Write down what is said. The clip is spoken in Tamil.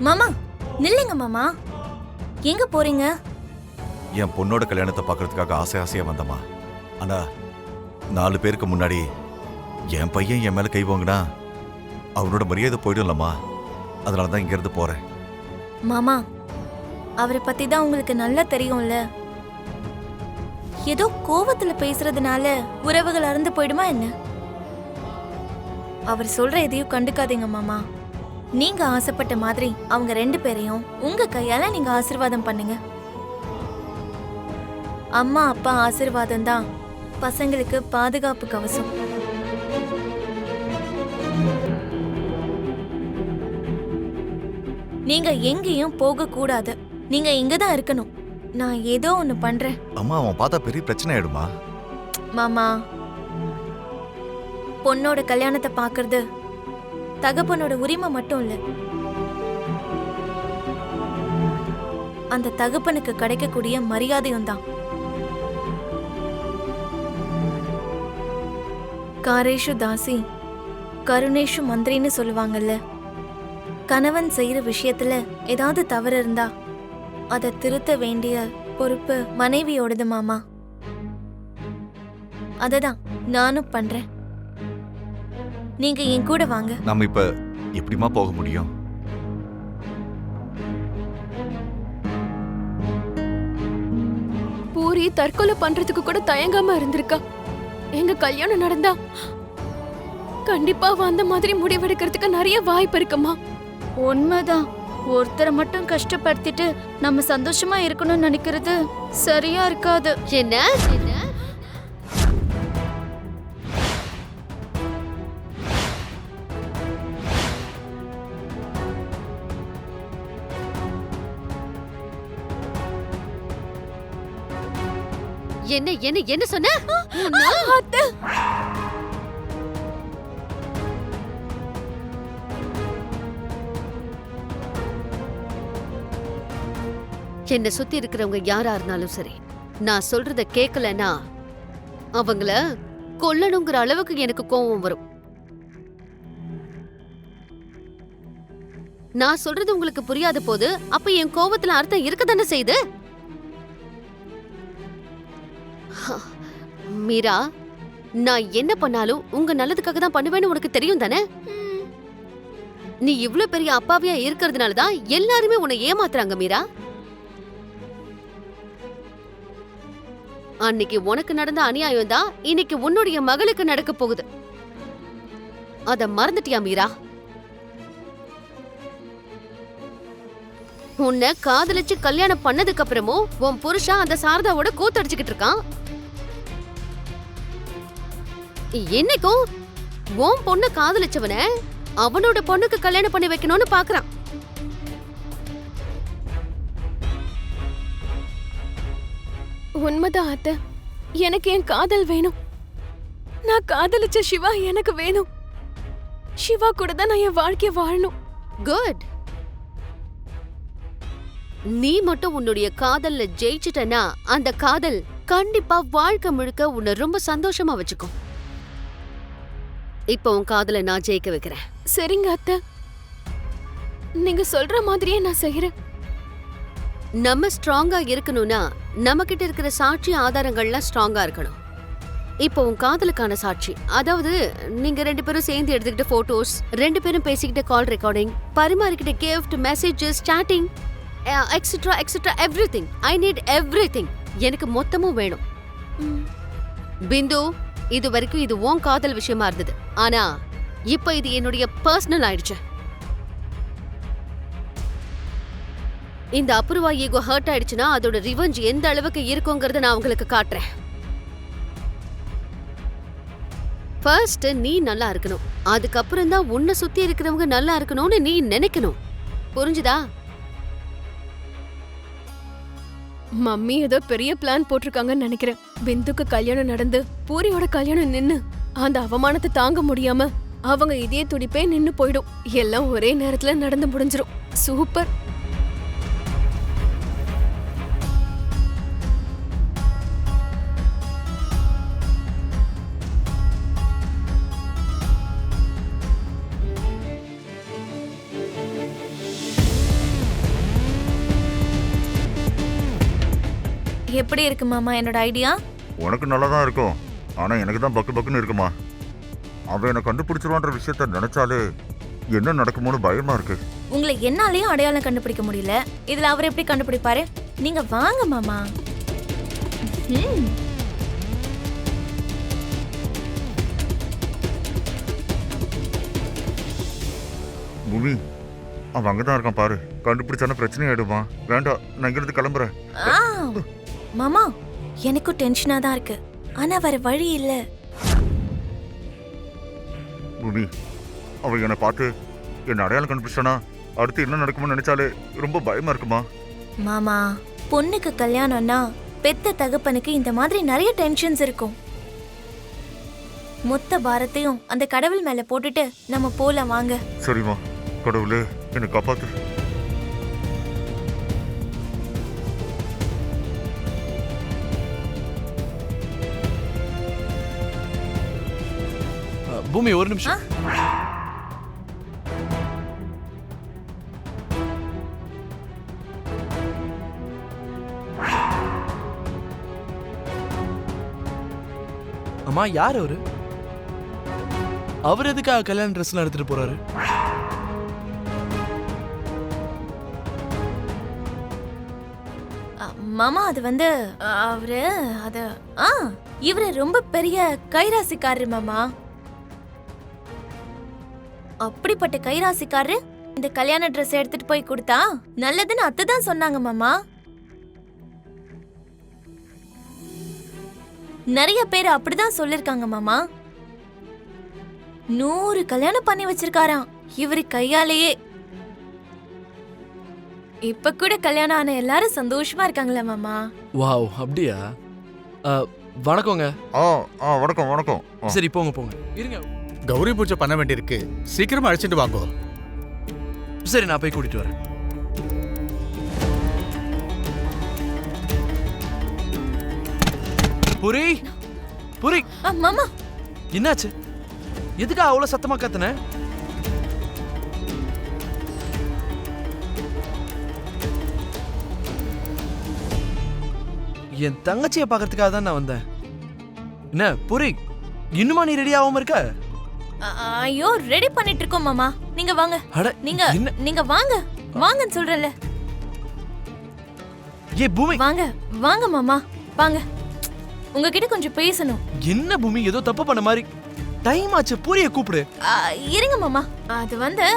மாமா நில்லுங்க மாமா. எங்க போறீங்க? என் பொண்ணோட கல்யாணத்தை பார்க்கறதுக்காக ஆசையா வந்தம்மா. ஆனா 4 பேருக்கு முன்னாடி என் பையன் என் மேல கை வாங்கினா அவனோட மரியாதை போயிடும்லம்மா. அதனால தான் இங்கிருந்து போறேன். மாமா, அவரை பத்தி தான் உங்களுக்கு நல்லா தெரியும்ல. ஏதோ கோவத்துல பேசுறதுனால உறவுகள் அறுந்து போயிடுமா என்ன? அவர் சொல்ற எதையும் கண்டுக்காதீங்க மாமா. நீங்க ஆசைப்பட்ட மாதிரி அவங்க 2 பேரையும் உங்க கையால நீங்க ஆசீர்வாதம் பண்ணுங்க. அம்மா அப்பா ஆசீர்வாதம் தான் பசங்களுக்கு பாதுகாப்பு கவசம். நீங்க எங்கேயும் போக கூடாது. நீங்க இங்கதான் இருக்கணும். நான் ஏதோ ஒண்ணு பண்றேன். அம்மா, அவன் பார்த்தா பெரிய பிரச்சனை ஆயிடுமா? மாமா, பொண்ணோட கல்யாணத்தை பாக்குறது தகப்பனோட உரிமை மட்டும் இல்ல, அந்த தகப்பனுக்கு கிடைக்கக்கூடிய மரியாதையும் தான். காரேஷு தாசி கருணேஷு மந்திரின்னு சொல்லுவாங்கல்ல. கணவன் செய்யற விஷயத்துல ஏதாவது தவறு இருந்தா அதை திருத்த வேண்டிய பொறுப்பு மனைவியோடது மாமா. அததான் நானும் பண்றேன். நீங்க என் கூட வாங்க. நம்ம இப்ப எப்படிமா போக முடியும்? பூரி தற்கொலை பண்றதுக்கு கூட தயங்காம இருந்திருக்கா. எங்க கல்யாணம் நடந்தா கண்டிப்பா அவ அந்த மாதிரி முடிவெடுக்கிறதுக்கு நிறைய வாய்ப்பு இருக்குமா. உண்மைதான். ஒருத்தரை மட்டும் கஷ்டப்படுத்திட்டு நம்ம சந்தோஷமா இருக்கணும்னு நினைக்கிறது சரியா இருக்காது. என்ன என்ன என்ன என்ன சொன்ன? என்ன சுத்தி இருக்கிறவங்க யாரா இருந்தாலும் சரி, நான் சொல்றத கேட்கலன்னா அவங்கள கொல்லணுங்கிற அளவுக்கு எனக்கு கோபம் வரும். நான் சொல்றது உங்களுக்கு புரியாத போது அப்ப என் கோபத்துல அர்த்தம் இருக்கதானே செய்யுது. மீரா, நான் என்ன பண்ணாலும் உங்க நல்லதுக்காக தான் பண்ணுவேன்னு உனக்கு தெரியும் தானே? நீ இவ்ளோ பெரிய அப்பாவியா இருக்கிறதுனாலதான் எல்லாருமே உன்னை ஏமாத்துறாங்க மீரா. அன்னைக்கு உனக்கு நடந்த அநியாயம் தான் இன்னைக்கு உன்னுடைய மகளுக்கு நடக்க போகுது. அத மறந்துட்டியா மீரா? உன்னை காதலிச்சு கல்யாணம் பண்ணதுக்கு அப்புறமும் உன் புருஷன் அந்த சாரதாவோட கூத்தடிச்சுக்கிட்டு இருக்கான். என்னைக்கும் உன் பொண்ணு காதலிச்சவன அவனோட பொண்ணுக்கு கல்யாணம் பண்ணி வைக்கணும்னு பாக்குறான். உண்மைதான் அத்தை. எனக்கு என் காதல் வேணும். நான் காதலிச்ச சிவா எனக்கு வேணும். சிவா கூட தான் நான் என் வாழ்க்கைய வாழணும். குட். நீ மட்டும் உன்னுடைய காதல்ல ஜெயிச்சிட்டனா அந்த காதல் கண்டிப்பா வாழ்க்கை முழுக்க உன்னை ரொம்ப சந்தோஷமா வச்சுக்கும். இப்ப உன் காதலை நான் ஜெயிக்க வைக்கிறேன். சரிங்க அத்தை, நீங்க சொல்ற மாதிரியே நான் செய்யறேன். நம்ம ஸ்ட்ராங்கா இருக்கணும்னா நம்ம கிட்ட இருக்கிற சாட்சி ஆதாரங்கள்லாம் ஸ்ட்ராங்கா இருக்கணும். இப்போ உன் காதலுக்கான சாட்சி, அதாவது நீங்க 2 பேரும் சேர்ந்து எடுத்துக்கிட்ட போட்டோஸ், 2 பேரும் பேசிக்கிட்ட கால் ரெக்கார்டிங், பரிமாறிக்கிட்ட gift, messages, chatting, etcetera etcetera everything. I need everything. எனக்கு மொத்தமும் வேணும். பிந்து, இது வரைக்கும் இது உன் காதல் விஷயமா இருந்தது. ஆனா இப்ப இது என்னுடைய பர்சனல் ஆயிடுச்சு. இந்த அப்ரூவா ஈகோ ஹர்ட் ஆயிடுச்சுன்னா அதோட ரிவெஞ்ச் எந்த அளவுக்கு இருக்குங்கிறத நான் உங்களுக்கு காட்டுறேன். ஃபர்ஸ்ட் நீ நல்லா இருக்கணும், அதுக்கப்புறம் தான் உன்னை சுத்தி இருக்கிறவங்க நல்லா இருக்கணும்னு நீ நினைக்கணும். புரிஞ்சுதா? மம்மி ஏதோ பெரிய பிளான் போட்டிருக்காங்கன்னு நினைக்கிறேன். பிந்துக்கு கல்யாணம் நடந்து பூரியோட கல்யாணம் நின்னு அந்த அவமானத்தை தாங்க முடியாம அவங்க இதே துடிப்பே நின்னு போயிடும். எல்லாம் ஒரே நேரத்துல நடந்து முடிஞ்சிரும். சூப்பர். எப்படி இருக்கு மாமா என்னோட ஐடியா? உனக்கு நல்லா தான் இருக்கும், ஆனா எனக்கு தான் பக்கு பக்குன்னு இருக்குமா. அவன் என்னை கண்டுபிடிச்சிருவான்ற விஷயத்த நினைச்சாலே என்ன நடக்குமோன்னு பயமா இருக்கு. உங்களை என்னாலயும் அடையாளம் கண்டுபிடிக்க முடியல, இதுல அவர் எப்படி கண்டுபிடிப்பாரு? நீங்க வாங்க மாமா. பூமி, அவன் அங்கதான் இருக்கான் பாரு. கண்டுபிடிச்சான பிரச்சனை ஆயிடுமா. வேண்டாம், நான் இங்கிருந்து கிளம்புறேன். ஆ, மாமா எனக்கும் டென்ஷனா தான் இருக்கு, ஆனா வேற வழி இல்ல. பூமி, அவன் என்னை பார்த்து என்ன அடையாளம் கண்டுபிடிச்சானா அடுத்து என்ன நடக்குமோ நினைச்சாலே ரொம்ப பயமா இருக்குமா. மாமா, பொண்ணுக்கு கல்யாணம்னா பெத்த தகப்பனுக்கு இந்த மாதிரி நிறைய டென்ஷன்ஸ் இருக்கும். மொத்த பாரத்தையும் அந்த கடவுள் மேல போட்டுட்டு நம்ம போலாம் வாங்க. சரிம்மா, கடவுளே என்னை காப்பாத்து. பூமி ஒரு நிமிஷம். அம்மா, யார் அவரு? அவர் எதுக்காக கல்யாண ட்ரெஸ்லாம் எடுத்துட்டு போறாரு? மாமா அது வந்து அவரு அது இவரு ரொம்ப பெரிய கைராசிக்காரரு மாமா. அப்படிப்பட்ட கைராசிக்காரரு இந்த கல்யாண ட்ரெஸ் எடுத்துட்டு போய் கொடுத்தா நல்லதுன்னு அத்தை தான் சொன்னாங்க மாமா. நிறைய பேர் அப்படிதான் சொல்லிருக்காங்க மாமா. 100 கல்யாணம் பண்ணி வச்சிருக்காராம் இவரு கையாலேயே. இப்ப கூட கல்யாணம் ஆன எல்லாரும் சந்தோஷமா இருக்காங்களா மாமா? வாவ், அப்படியா? வணக்கங்க. வணக்கம் வணக்கம். சரி, போங்க போங்க. இருங்க, கௌரி பூஜை பண்ண வேண்டியிருக்கு, சீக்கிரமா அழைச்சிட்டு வாங்கோ. சரி, நான் போய் கூட்டிட்டு வரேன். புரி புரி, மாமா என்னாச்சு? எதுக்கா அவ்வளவு சத்தமா கத்துன? என் தங்கச்சியை பார்க்கறதுக்காக தான் நான் வந்தேன். என்ன புரி, இன்னுமா நீ ரெடி ஆகாம இருக்க? ஐயோ, ரெடி பண்ணிட்டு இருக்கோம் மாமா. நீங்க வாங்க. அட, நீங்க என்ன? நீங்க வாங்க வாங்கன்னு சொல்றல. ஏ பூமி, வாங்க வாங்க மாமா வாங்க, உங்ககிட்ட கொஞ்சம் பேசணும். என்ன பூமி, ஏதோ தப்பு பண்ண மாதிரி. டைம் ஆச்சு, பூரிய கூப்பிடு. இருங்க மாமா. அது வந்து